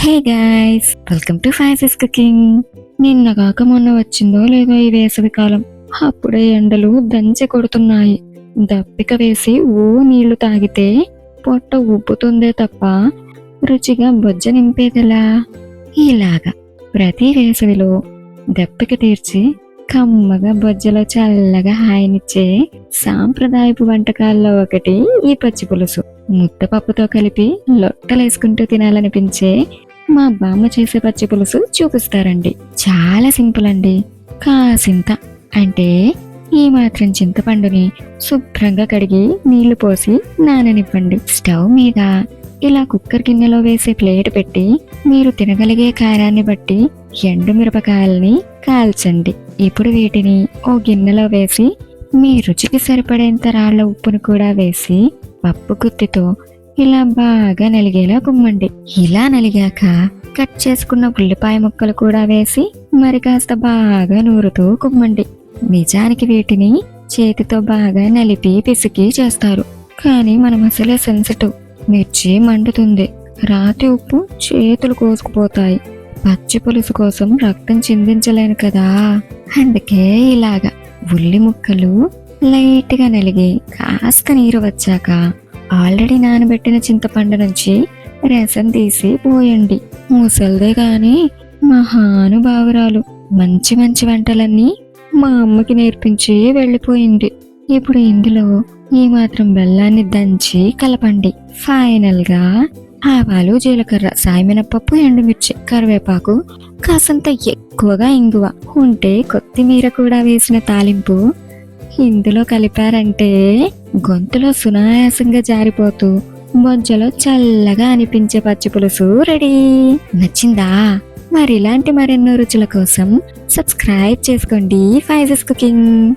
Hey guys, welcome to Faiza's cooking. నిన్న కాక మొన్న వచ్చిందో లేదో ఈ వేసవి కాలం. అప్పుడే ఎండలు దంచి కొడుతున్నాయి. దప్పిక వేసి నీళ్లు తాగితే పొట్ట ఉబ్బుతుందే తప్ప రుచిగా బొజ్జ నింపేదెలా? ఇలాగా ప్రతి వేసవిలో దప్పిక తీర్చి కమ్మగా బొజ్జలో చల్లగా హాయినిచ్చే సాంప్రదాయపు వంటకాల్లో ఒకటి ఈ పచ్చి పులుసు. ముద్దపప్పుతో కలిపి లొట్టలేసుకుంటూ తినాలనిపించే మా బామ్మ చేసే పచ్చి పులుసు చూపిస్తారండి. చాలా సింపుల్ అండి. కాసింత అంటే ఈ మాత్రం చింతపండుని శుభ్రంగా కడిగి నీళ్లు పోసి నాననివ్వండి. స్టవ్ మీద ఇలా కుక్కర్ గిన్నెలో వేసే ప్లేట్ పెట్టి మీరు తినగలిగే కారాన్ని బట్టి ఎండుమిరపకాయల్ని కాల్చండి. ఇప్పుడు వీటిని ఓ గిన్నెలో వేసి మీ రుచికి సరిపడేంత రాళ్ల ఉప్పును కూడా వేసి పప్పు గుత్తితో ఇలా బాగా నలిగేలా కుమ్మండి. ఇలా నలిగాక కట్ చేసుకున్న ఉల్లిపాయ ముక్కలు కూడా వేసి మరి కాస్త బాగా నూరుతూ కుమ్మండి. నిజానికి వీటిని చేతితో బాగా నలిపి పిసికి చేస్తారు, కానీ మనం అసలే సెన్సిటివ్. మిర్చి మండుతుంది, రాతి ఉప్పు చేతులు కోసుకుపోతాయి. పచ్చి పులుసు కోసం రక్తం చిందించలేను కదా, అందుకే ఇలాగా ఉల్లి ముక్కలు లైట్ గా నలిగి కాస్త నీరు వచ్చాక ఆల్రెడీ నానబెట్టిన చింతపండు నుంచి రసం తీసి పోయండి. ముసల్దే గాని మహానుభావురాలు. మంచి మంచి వంటలన్నీ మా అమ్మకి నేర్పించి వెళ్ళిపోయింది. ఇప్పుడు ఇందులో ఈ మాత్రం బెల్లాన్ని దంచి కలపండి. ఫైనల్ గా ఆవాలు, జీలకర్ర, సాయమినపప్పు, ఎండుమిర్చి, కరివేపాకు, కాసంత ఎక్కువగా ఇంగువ ఉంటే కొత్తిమీర కూడా వేసిన తాలింపు ఇందులో కలిపారంటే గొంతులో సునాయాసంగా జారిపోతూ బొజ్జలో చల్లగా అనిపించే పచ్చి పులుసు రెడీ. నచ్చిందా? మరి ఇలాంటి మరెన్నో రుచుల కోసం సబ్స్క్రైబ్ చేసుకోండి ఫైజెస్ కుకింగ్.